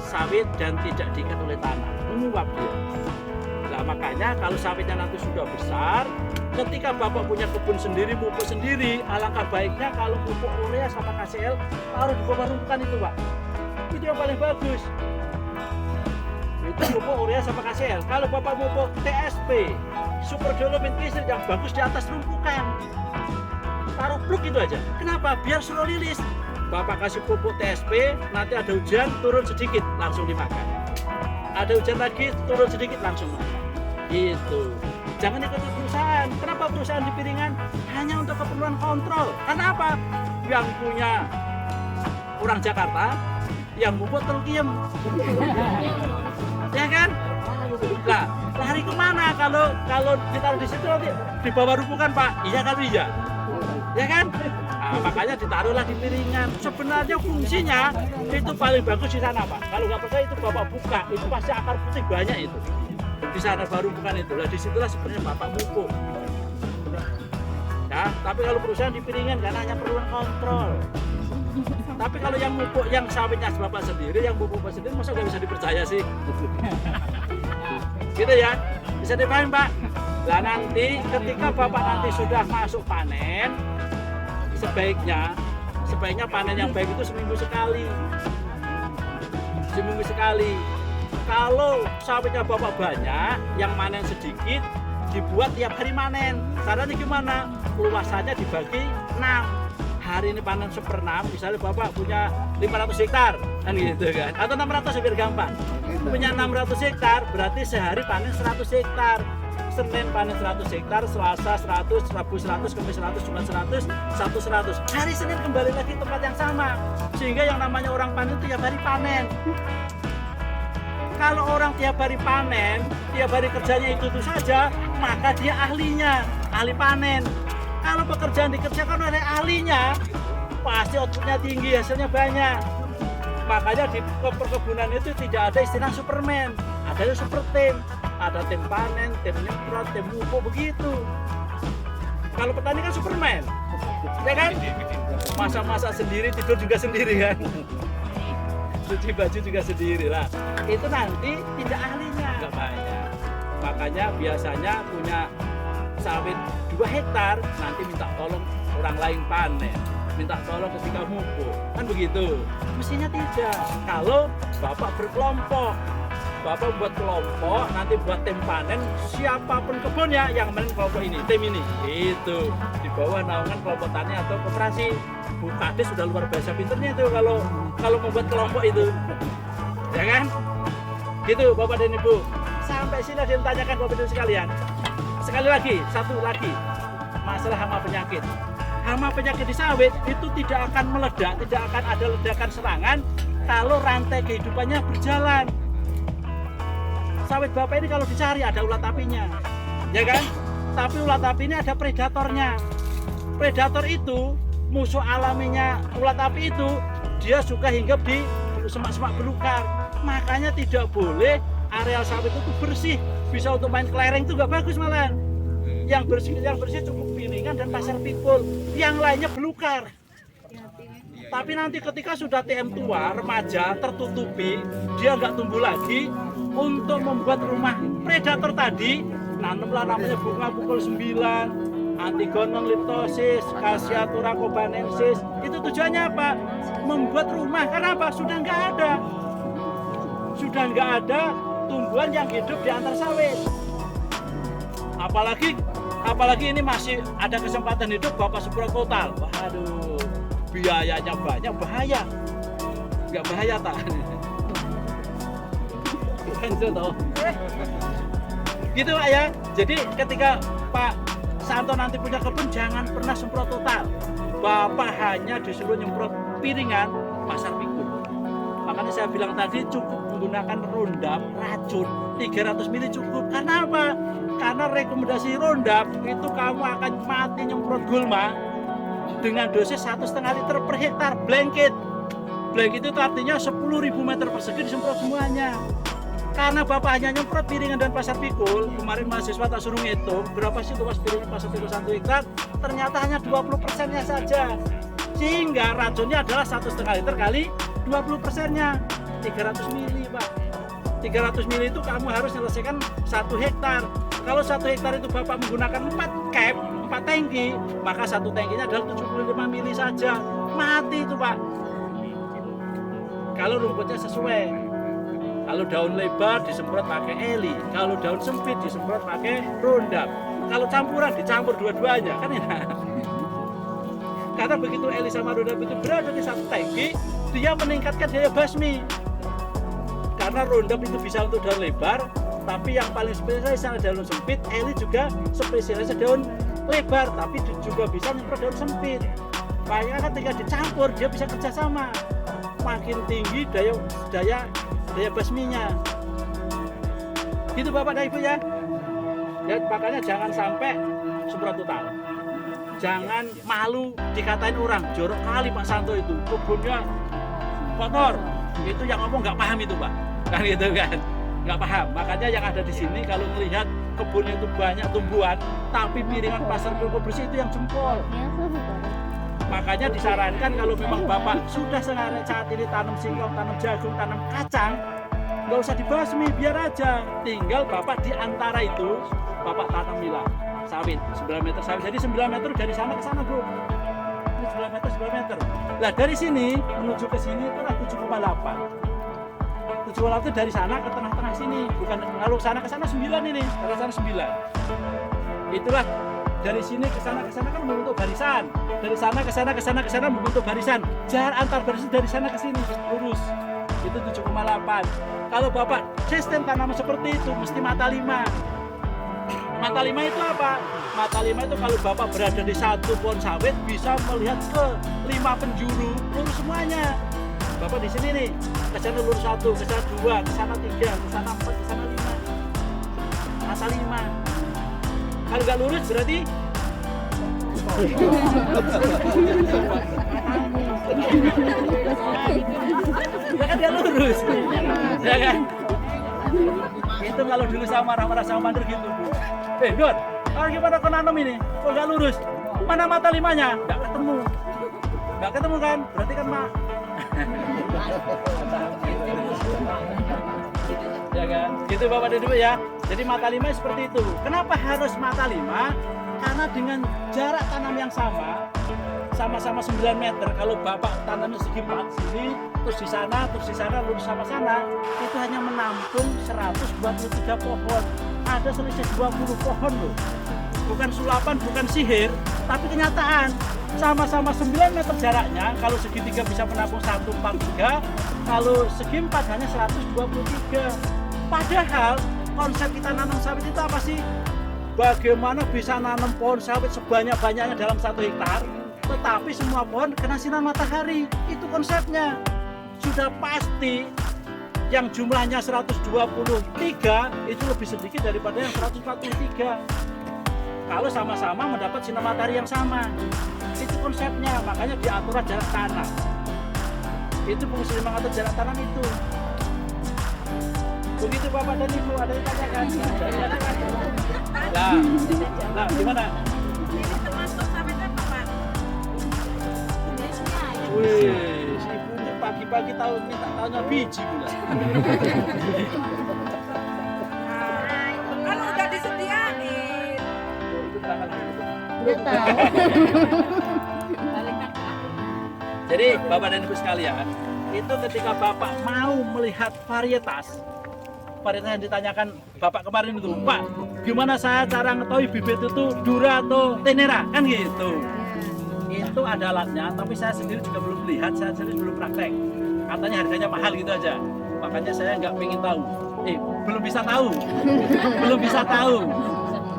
sawit dan tidak diikat oleh tanah, menguap dia. Nah makanya kalau sawitnya nanti sudah besar, ketika bapak punya kebun sendiri, pupuk sendiri, alangkah baiknya kalau pupuk urea sama KCL taruh di bawah rumpukan itu Pak. Itu yang paling bagus. Itu pupuk urea sama KCL. Kalau bapak pupuk TSP, Super Dolomit Kisir yang bagus di atas rumpukan, taruh pluk itu aja. Kenapa? Biar slow lilis. Bapak kasih pupuk TSP, nanti ada hujan, turun sedikit, langsung dimakan. Ada hujan lagi, turun sedikit, langsung makan. Gitu. Jangan ikut perusahaan. Kenapa perusahaan di piringan? Hanya untuk keperluan kontrol. Karena apa? Yang punya orang Jakarta, yang pupuk terkiem. Ya kan? Lah, lari kemana kalau ditaruh di situ nanti di bawah rumpukan Pak? Iya kan iya. Ya kan? Nah, makanya ditaruhlah di piringan. Sebenarnya fungsinya itu paling bagus di sana, Pak. Kalau nggak percaya itu Bapak buka, itu pasti akar putih banyak itu. Di sana baru bukan itu. Lah disitulah sebenarnya Bapak mupuk. Ya, tapi kalau perusahaan di piringan kan hanya perlu kontrol. Tapi kalau yang mupuk, yang sawitnya Bapak sendiri, yang mupuk Bapak sendiri, masa nggak bisa dipercaya sih? Gitu ya, bisa dipahami Pak? Nah nanti ketika Bapak nanti sudah masuk panen, sebaiknya panen yang baik itu seminggu sekali. Seminggu sekali. Kalau sawitnya Bapak banyak, yang manen sedikit, dibuat tiap hari manen. Caranya gimana? Luasannya dibagi 6. Hari ini panen 1/6, misalnya Bapak punya 500 hektar, kan gitu kan? Atau 600 biar gampang. Punya 600 hektar, berarti sehari panen 100 hektar. Senin panen 100 hektar, Selasa 100, Rabu 100, Kamis 100, Jumat 100, Sabtu 100. Hari Senin kembali lagi tempat yang sama. Sehingga yang namanya orang panen tiap hari panen. Kalau orang tiap hari panen, tiap hari kerjanya itu saja, maka dia ahlinya, ahli panen. Kalau pekerjaan dikerjakan oleh ahlinya, pasti outputnya tinggi, hasilnya banyak. Makanya di perkebunan itu tidak ada istilah Superman, ada super tim. Ada tim panen, tim nyemprot, tim pupuk, begitu. Kalau petani kan Superman, ya kan? Masak-masak sendiri, tidur juga sendiri kan? Cuci baju juga sendiri lah. Itu nanti tidak ahlinya, nggak banyak. Makanya biasanya punya sawit 2 hektar, nanti minta tolong orang lain panen, minta tolong ketika pupuk, kan begitu. Mestinya tidak. Kalau Bapak berkelompok, Bapak buat kelompok, nanti buat tim panen, siapapun kebunnya yang manen kelompok ini, tim ini, itu di bawah naungan kelompok tani atau koperasi. Bu Kades sudah luar biasa pinternya itu kalau membuat kelompok itu, ya kan? Gitu Bapak dan Ibu. Sampai sini ada yang tanyakan Bapak Ibu sekalian. Sekali lagi, satu lagi, masalah hama penyakit. Hama penyakit di sawit itu tidak akan meledak, tidak akan ada ledakan serangan kalau rantai kehidupannya berjalan. Sawit Bapak ini kalau dicari ada ulat apinya, ya kan? Tapi ulat api ini ada predatornya. Predator itu, musuh alaminya ulat api itu, dia suka hinggap di semak-semak belukar. Makanya tidak boleh areal sawit itu bersih. Bisa untuk main kelereng itu nggak bagus malah. Yang bersih cukup piringan dan pasir pikul. Yang lainnya belukar. Tapi nanti ketika sudah TM tua, remaja, tertutupi, dia nggak tumbuh lagi. Untuk membuat rumah predator tadi, nanamlah namanya bunga pukul 9, Antigonon liptosis, Cassiatura cobanensis. Itu tujuannya apa? Membuat rumah. Karena apa? Sudah nggak ada tumbuhan yang hidup di antar sawit. Apalagi ini masih ada kesempatan hidup Bapak Supra total. Waduh, biayanya banyak, bahaya. Nggak bahaya tak? Gitu Pak ya. Jadi ketika Pak Santo nanti punya kebun, jangan pernah semprot total. Bapak hanya disuruh nyemprot piringan, pasar pikul. Makanya saya bilang tadi cukup menggunakan Roundup racun 300 ml cukup. Karena apa? Karena rekomendasi Roundup itu kamu akan mati nyemprot gulma dengan dosis 1,5 liter per hektar blanket. Blanket itu artinya 10.000 meter persegi disemprot semuanya. Karena Bapak hanya nyemprot piringan dan pasar pikul, kemarin mahasiswa tak suruh ngitung berapa sih luas piringan pasar pikul 1 hektar, ternyata hanya 20%-nya saja. Sehingga racunnya adalah 1,5 liter kali 20%-nya, 300 mili Pak. 300 mili itu kamu harus menyelesaikan 1 hektar. Kalau 1 hektar itu Bapak menggunakan 4 cap, 4 tangki, maka 1 tangkinya adalah 75 mili saja. Mati itu Pak. Kalau rumputnya sesuai. Kalau daun lebar disemprot pakai Eli, kalau daun sempit disemprot pakai Roundup. Kalau campuran dicampur dua-duanya, kan enak. Karena begitu Eli sama Roundup itu berada di satu tangki, dia meningkatkan daya basmi. Karena Roundup itu bisa untuk daun lebar, tapi yang paling spesialis adalah daun sempit. Eli juga spesialis daun lebar, tapi juga bisa nyemprot daun sempit. Makanya ketika dicampur dia bisa kerjasama. Makin tinggi daya basminya. Gitu Bapak dan Ibu ya. Ya makanya jangan sampai semprot total. jangan malu dikatain orang, jorok kali Pak Santo itu, kebunnya kotor. Itu yang ngomong nggak paham itu Pak, kan gitu kan, nggak paham. Makanya yang ada di sini kalau melihat kebunnya itu banyak tumbuhan, tapi piringan pasar Joko bersih itu yang jempol. Makanya disarankan kalau memang Bapak sudah saat ini tanam singkong, tanam jagung, tanam kacang, nggak usah dibasmi, biar aja. Tinggal Bapak di antara itu, Bapak tanamilah sawit, 9 meter sawit. Jadi 9 meter dari sana ke sana bro. Ini 9 meter, 9 meter. Nah dari sini menuju ke sini itu 7,8. 7,8 itu dari sana ke tengah-tengah sini. Bukan kalau sana ke sana 9 ini, dari sana 9. Itulah dari sini ke sana kan membentuk barisan. Dari sana ke sana ke sana ke sana membentuk barisan. Jarak antar barisan dari sana ke sini lurus. Itu 7,8. Kalau Bapak sistem tanaman seperti itu mesti mata 5. Mata 5 itu apa? Mata 5 itu kalau Bapak berada di satu pohon sawit bisa melihat ke 5 penjuru lurus semuanya. Bapak di sini nih, ke sana lurus 1, ke sana 2, ke sana 3, ke sana 4, ke sana 5. Mata 5. Kalau nggak lurus berarti ya kan dia lurus, ya kan? Itu kalau dulu saya marah-marah sama Mandur gitu Bu. Nur, gimana kau nanam ini? Kok nggak lurus? Mana mata 5-nya? Nggak ketemu. Nggak ketemu kan? Berarti kan ya kan? Gitu Bapak dan Ibu ya. Jadi mata 5 seperti itu. Kenapa harus mata 5? Karena dengan jarak tanam yang sama-sama 9 meter. Kalau Bapak tanamnya segi 4 sini, terus di sana, lurus sama sana, itu hanya menampung 123 pohon. Ada selisih 20 pohon loh. Bukan sulapan, bukan sihir, tapi kenyataan. Sama-sama 9 meter jaraknya, kalau segi 3 bisa menampung 143, kalau segi 4 hanya 123. Padahal konsep kita nanam sawit itu apa sih? Bagaimana bisa nanam pohon sawit sebanyak-banyaknya dalam 1 hektar, tetapi semua pohon kena sinar matahari. Itu konsepnya. Sudah pasti yang jumlahnya 123 itu lebih sedikit daripada yang 143. Kalau sama-sama mendapat sinar matahari yang sama. Itu konsepnya, makanya diatur jarak tanam. Itu fungsi mengatur jarak tanam itu. Begitu Bapak dan Ibu, ada yang tanyakan? Nah, gimana? Ini termasuk sawit apa Pak? Wih, si Ibu pagi-pagi tahu minta tanya biji pula. Kan udah disediain. Itu tangan itu. Udah tahu. Jadi Bapak dan Ibu sekalian, itu ketika Bapak mau melihat varietas yang ditanyakan Bapak kemarin itu, Pak, gimana saya cara ngetahui bibit itu Dura atau Tenera, kan gitu. Itu ada alatnya, tapi saya sendiri juga belum lihat, saya sendiri belum praktek. Katanya harganya mahal gitu aja, makanya saya nggak pengen tahu. Belum bisa tahu, belum bisa tahu.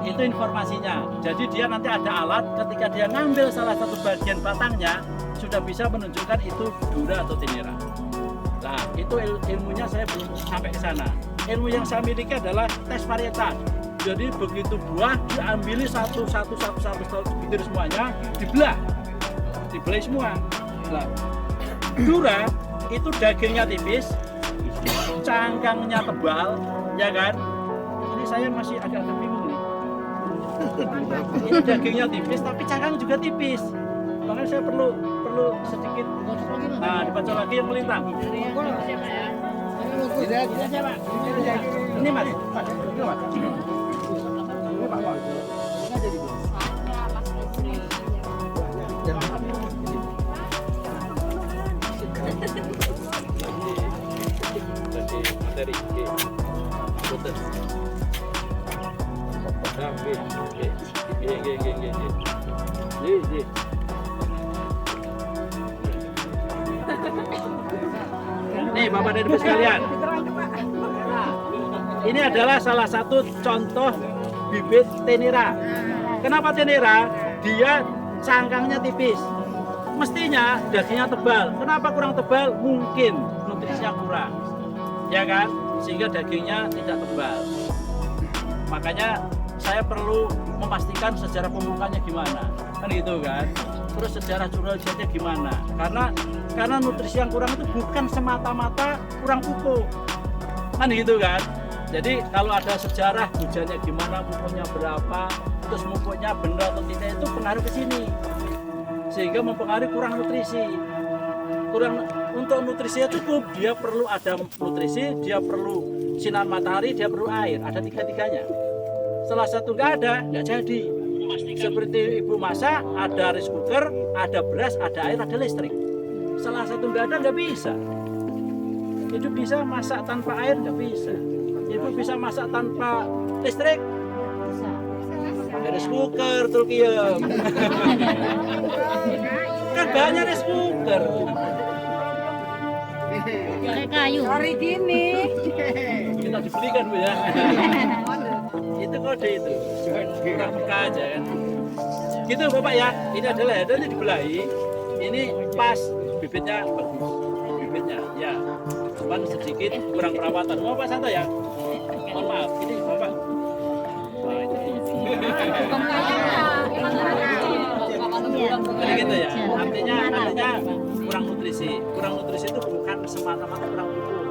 Itu informasinya. Jadi dia nanti ada alat, ketika dia ngambil salah satu bagian batangnya, sudah bisa menunjukkan itu Dura atau Tenera. Nah, itu ilmunya saya belum sampai ke sana. Ilmu yang saya miliki adalah tes varietas. Jadi begitu buah diambil satu gitu semuanya, dibelah semua. Nah, Dura itu dagingnya tipis, cangkangnya tebal, ya kan? Ini saya masih agak bingung nih. Ini dagingnya tipis, tapi cangkang juga tipis. Makanya saya perlu sedikit. Nah, dibaca lagi yang melintang. Ini Mas. Ini Mas. Ini Pak. Materi. Nih Bapak dan Ibu sekalian, ini adalah salah satu contoh bibit Tenera. Kenapa Tenera? Dia cangkangnya tipis. Mestinya dagingnya tebal. Kenapa kurang tebal? Mungkin nutrisinya kurang, ya kan? Sehingga dagingnya tidak tebal. Makanya saya perlu memastikan sejarah pembukaannya gimana. kan gitu kan. Terus sejarah curah hujannya gimana? Karena nutrisi yang kurang itu bukan semata-mata kurang pupuk, kan gitu kan. Jadi kalau ada sejarah hujannya gimana, pupuknya berapa, terus pupuknya benar atau tidak, itu pengaruh ke sini, sehingga mempengaruhi kurang nutrisi. Untuk nutrisinya cukup, dia perlu ada nutrisi, dia perlu sinar matahari, dia perlu air, ada tiga-tiganya. Salah satu nggak ada, nggak jadi. Seperti ibu masak, ada rice cooker, ada beras, ada air, ada listrik. Salah satu nggak ada, nggak bisa. Ibu bisa masak tanpa air, nggak bisa. Ibu bisa masak tanpa listrik, pakai rice cooker, tulkiem. Kan banyak rice cooker. Pakai kayu. Hari gini. Kita dibelikan Bu ya. Itu kode itu. Kurang peka aja kan. Gitu Bapak ya. Ini adalah header yang dibelahi. Ini pas bibitnya bagus. Bibitnya ya. Cuman sedikit kurang perawatan. Mau Pak Santo ya? Mohon maaf. Ini Bapak. Wah, Jadi gitu ya. Artinya kurang nutrisi. Kurang nutrisi itu bukan semata-mata kurang pupuk.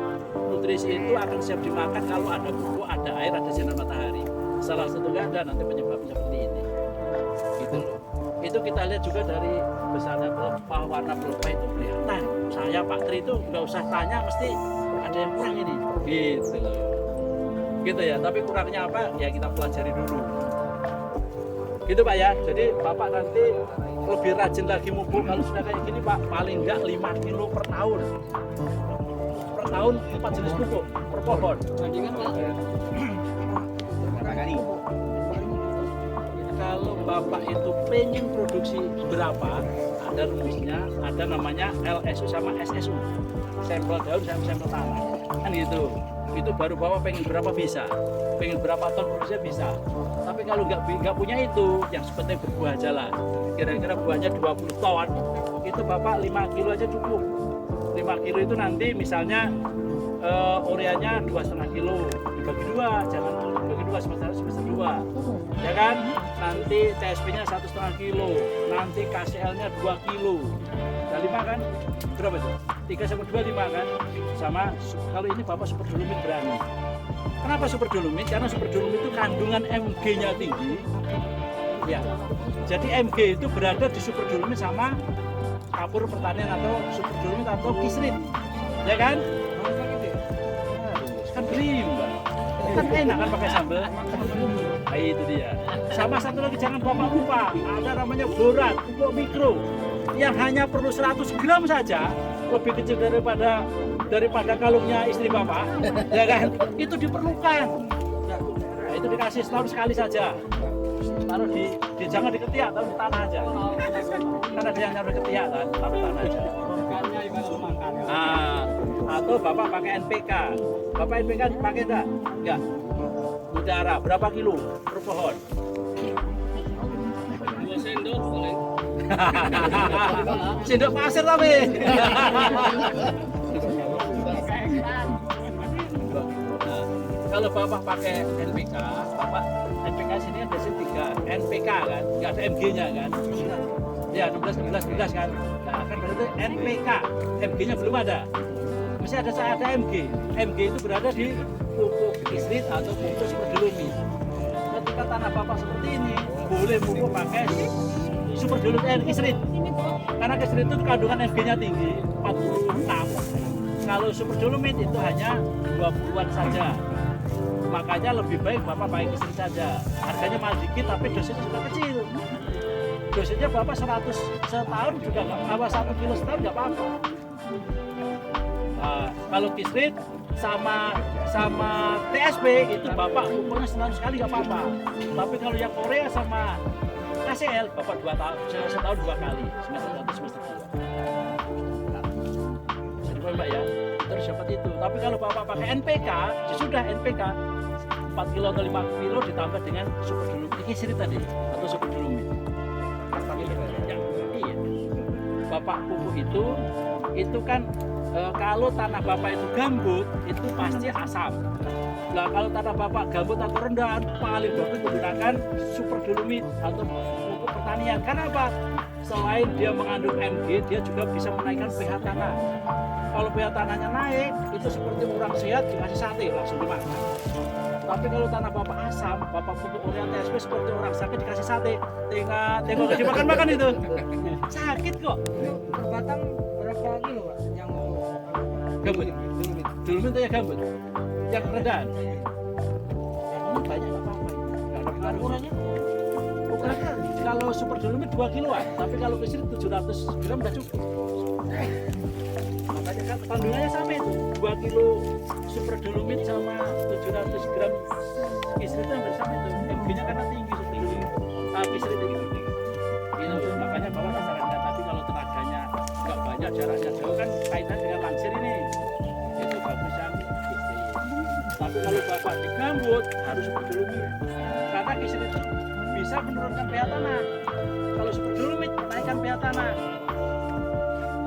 Nutrisi itu akan siap dimakan kalau ada pupuk, ada air, ada sinar matahari. Salah satu nggak ada, nanti penyebabnya seperti ini. Gitu loh. Itu kita lihat juga dari besarnya pelepah, warna pelepah itu kelihatan. Saya Pak Tri itu nggak usah tanya, mesti ada yang kurang ini. Gitu loh. Gitu ya. Tapi kurangnya apa? Ya kita pelajari dulu. Gitu Pak ya. Jadi Bapak nanti lebih rajin lagi pupuk. Kalau sudah kayak gini Pak, paling enggak 5 kilo per tahun. Per tahun 4 jenis pupuk per pohon. Kalau Bapak itu pengen produksi berapa, ada rumusnya, ada namanya LSU sama SSU. Sampel daun sama sampel tanah. Kan gitu. Itu baru Bapak pengen berapa bisa. Pengen berapa ton produksinya bisa. Tapi kalau nggak punya itu, yang seperti berbuah aja lah. Kira-kira buahnya 20 ton, itu Bapak 5 kilo aja cukup. 5 kilo itu nanti misalnya ureanya 2,5 kilo, dibagi 2, jangan dibagi 2 sebesar 2, ya kan? Nanti CSP-nya 1,5 kilo, nanti KCL-nya 2 kilo, udah 5 kan? Berapa itu? 3 sama 2, 5 kan? Sama kalau ini Bapak super dolomit berani. Kenapa super dolomit? Karena super dolomit itu kandungan Mg-nya tinggi. Ya, jadi Mg itu berada di super dolomit sama kapur pertanian atau super dolomit atau kisrit, ya kan? Kan berimbang, kan enak kan pakai sambal. Nah, itu dia. Sama satu lagi jangan Bapak lupa, ada namanya borat, pupuk mikro yang hanya perlu 100 gram saja, lebih kecil daripada kalungnya istri Bapak, ya kan? Itu diperlukan. Nah, itu dikasih setahun sekali saja. Taruh jangan di ketiak, taruh di tanah aja. Karena ada yang naruh di ketiak kan, taruh tanah aja. Nah, atau Bapak pakai NPK. Bapak NPK pakai enggak? Enggak. Udara berapa kilo per pohon? 2 sendok paling. Sendok pasir tapi. Kalau Bapak pakai NPK, Bapak NPK sini ada 3 NPK kan, nggak ada MG-nya kan? Ya 16 kan? Nah kan berarti NPK, MG-nya belum ada. Mesti ada MG. MG itu berada di pupuk kisrit atau pupuk super dolomit. Ketika tanah Bapak seperti ini, boleh pupuk pakai super dolomit kisrit. Karena kisrit itu kandungan MG-nya tinggi, 46. Kalau super dolomit itu hanya 20-an saja. Makanya lebih baik Bapak pakai kisrit saja. Harganya mahal dikit tapi dosisnya sudah kecil. Dosisnya Bapak 100 setahun juga nggak apa, 1 kilo setahun nggak apa-apa. Nah, kalau kisrit sama TSP itu Bapak pupuknya setahun sekali nggak apa-apa. Tapi kalau yang Korea sama KCL Bapak 2 tahun, setahun 2 kali, semester 1 semester 2. Jadi Mbak ya, terus dapat itu. Tapi kalau Bapak pakai NPK, ya sudah NPK 4 kilo atau 5 kilo ditambah dengan super dolomit kisrit tadi atau super dolomit. Ya, iya. Bapak pupuk itu kan kalau tanah Bapak itu gambut itu pasti asam. Nah kalau tanah Bapak gambut atau rendah paling bagus menggunakan super dolomit atau pupuk pertanian pertanian. Karena apa? Selain dia mengandung Mg, dia juga bisa menaikkan pH tanah. Kalau pH tanahnya naik, itu seperti orang sehat dikasih sate langsung dimakan. Tapi kalau tanah bapak asam, bapak pupuk urea TSP seperti orang sakit dikasih sate, tengok dimakan-makan itu. Sakit kok. Per batang berapa kilo Pak yang Gambut. Dulu itu ya gambut. Yang rendahan. Yang banyak nggak apa-apa. Nggak ada pengaruh. Ukurannya kalau super dolomit 2 kiloan, tapi kalau kesini 700 gram udah cukup. Makanya kan kandungannya sama itu, 2 kilo super dolomit sama 700 gram kisri itu hampir sama itu. MG-nya karena tinggi super dolomit, kisri tinggi. Itu makanya bahwa sarankan tadi kalau tenaganya nggak banyak, jaraknya jauh kan kaitan dengan langsir ini. Itu bagus yang kisri. Tapi kalau bapak di gambut harus super dolomit, karena kisri itu bisa menurunkan pH tanah. Kalau super dolomit menaikkan pH tanah.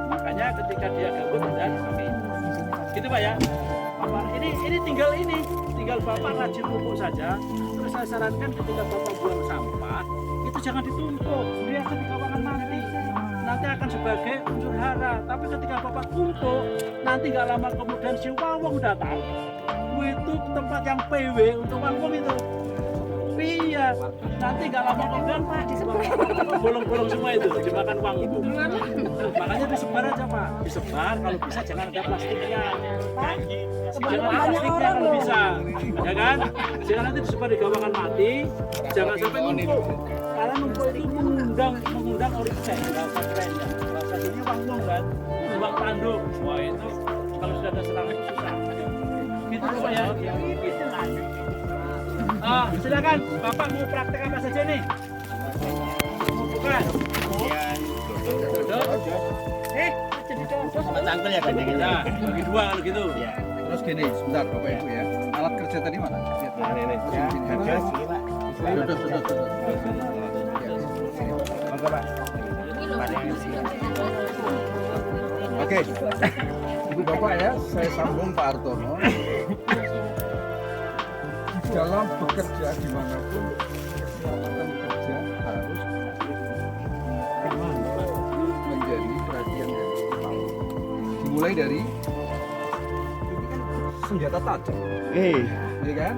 Makanya ketika dia gabut dan pakai gitu Pak ya. Bapak ini tinggal Bapak rajin pupuk saja. Terus saya sarankan ketika Bapak buang sampah itu jangan ditumpuk, dia akan di kawangan nanti akan sebagai unsur hara. Tapi ketika Bapak tumpuk, nanti nggak lama kemudian si wawong datang. Itu tempat yang PW untuk wawong itu. Iya, nanti nggak lama kemudian bolong-bolong semua itu dimakan uang itu. Makanya disebar aja Pak, disebar kalau bisa jangan ada plastiknya. Jangan ada plastiknya kalau bisa, ya kan? Jangan nanti disebar di gawangan mati, jangan sampai numpuk. Karena numpuk itu mengundang origin, bahasa kerennya. Bahasa ini uang kan, uang tanduk. Wah itu kalau sudah ada serangan itu susah. Gitu Pak ya. Silakan, Bapak mau praktek apa saja nih? Bukan? Dodol. Jadi dodol sama cangkul ya bagi dua kalau gitu. Terus gini, sebentar Bapak Ibu ya. Alat kerja tadi mana? ini. Oke. Ibu Bapak ya, saya sambung Pak Artono. Dalam bekerja dimanapun, keselamatan kerja harus menjadi perhatian yang utama. Dimulai dari senjata tajam, ya kan?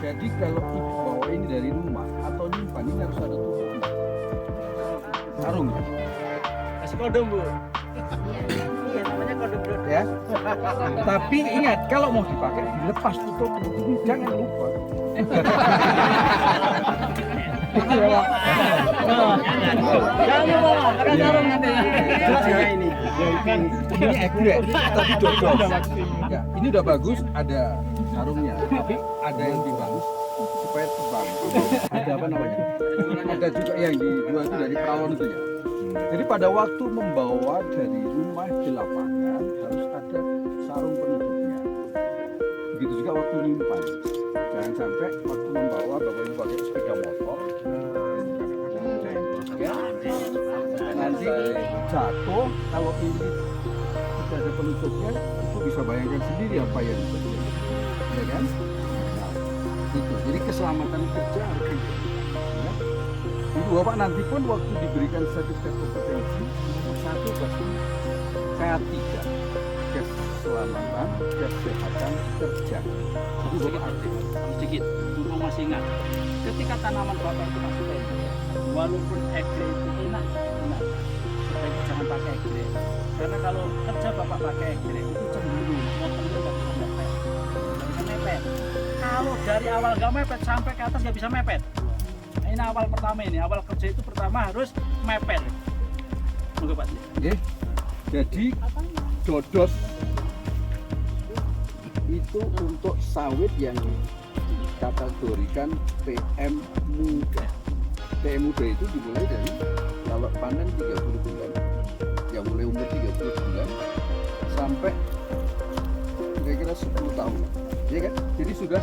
Jadi kalau ibu bawa ini dari rumah atau nyimpan ini harus ada tutupnya, sarung, Kasih kondom Bu. Iya namanya kondom dodol. ya. Tapi ingat kalau mau dipakai dilepas tutup, jangan lupa. Jangan bawa, karena sarung nanti. Ini egrek, tapi dodol. Ya, ini udah bagus, ada sarungnya, tapi ada yang lebih bagus supaya terbang. Ada apa namanya? Ada juga yang dijual itu dari perawon itu ya. Jadi pada waktu membawa dari rumah ke lapangan harus ada sarung penutupnya. Begitu juga waktu nyimpan. Jangan sampai waktu membawa Bapak Ibu pakai sepeda motor, ya, nanti jatuh. Kalau ini tidak ada penutupnya, itu bisa bayangkan sendiri apa yang terjadi, ya kan? Nah, itu. Jadi keselamatan kerja harus itu. Ya. Ibu Bapak nanti pun waktu diberikan sertifikat kompetensi satu pasti K3 keselamatan kesehatan kerja. Itu Bapak aktif. Sedikit, mumpung masih ingat. Ketika tanaman Bapak itu masih pendek, walaupun egrek itu enak, sebaiknya jangan pakai egrek. Karena kalau kerja Bapak pakai egrek itu cenderung motornya nggak bisa mepet, nggak bisa mepet. Kalau dari awal nggak mepet sampai ke atas nggak bisa mepet. Nah, ini awal pertama ini, awal kerja itu pertama harus mepet. Monggo Pak. Oke. Jadi dodos itu untuk sawit yang dikategorikan PM muda. PM muda itu dimulai dari kalau panen 30 bulan, yang mulai umur 30 bulan sampai kira-kira 10 tahun, ya kan? Jadi sudah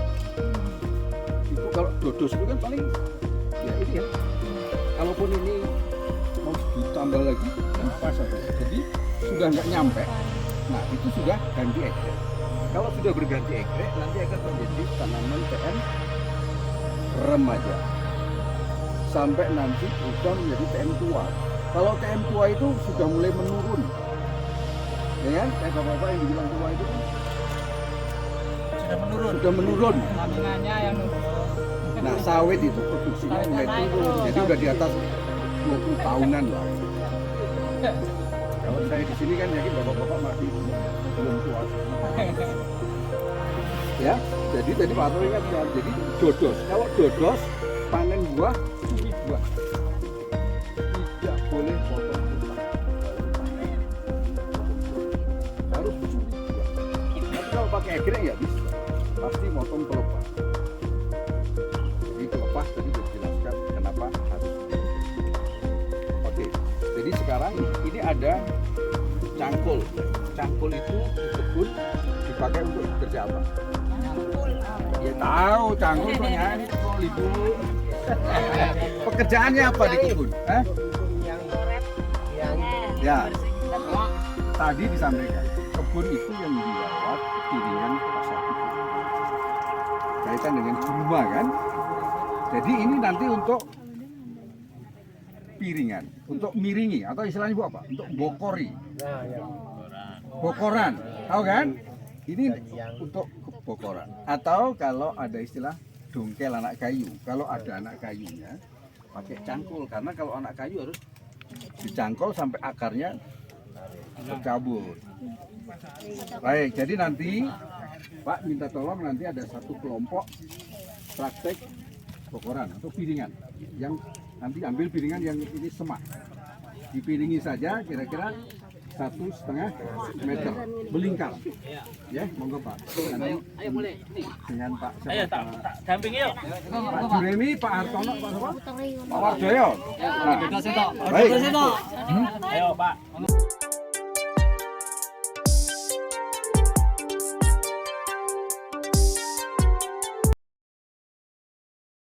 itu kalau dodos itu kan paling ya ini ya. Kalaupun ini mau ditambah lagi, pas saja. Jadi sudah nggak nyampe. Nah itu sudah ganti egrek. Kalau sudah berganti egrek, nanti akan menjadi tanaman PM remaja. sampai nanti berubah menjadi TM tua. Kalau TM tua itu sudah mulai menurun, ya kan? Kayak bapak-bapak yang dibilang tua itu kan sudah menurun. Kandungannya yang Nah, sawit itu produksinya mulai turun, jadi udah di atas 20 tahunan lah. Kalau saya di sini kan yakin bapak-bapak masih belum tua. Ya, jadi tadi Pak Arto ingat ya, jadi dodos. Kalau dodos panen buah, curi buah. Tidak boleh potong tulang. Harus curi buah. Tapi kalau pakai egrek ya bisa, pasti motong pelepah. Jadi pelepah tadi sudah dijelaskan kenapa harus. Oke, jadi sekarang ini ada cangkul. Cangkul itu di kebun dipakai untuk kerja apa? Ya tahu, cangkul soalnya ibu. Pekerjaannya apa di kebun? Ya, tadi disampaikan kebun itu yang dirawat piringan pasar kaitan dengan gulma kan. Jadi ini nanti untuk piringan, untuk miringi atau istilahnya bu apa? Untuk bokori. Bokoran, tahu kan? Ini untuk bokoran. Atau kalau ada istilah dongkel anak kayu, kalau ada anak kayunya pakai cangkul, karena kalau anak kayu harus dicangkul sampai akarnya tercabut. Baik, jadi nanti Pak minta tolong nanti ada satu kelompok praktek bokoran atau piringan, yang nanti ambil piringan yang ini semak, dipiringi saja kira-kira 1,5 meter melingkar. Ya, monggo Pak. Ayo mulai. Dengan Pak siapa? Ayo tak dampingi yuk. Pak Juremi, Pak Hartono, Pak siapa? Pak Wardoyo. Nah, baik. Ayo Pak.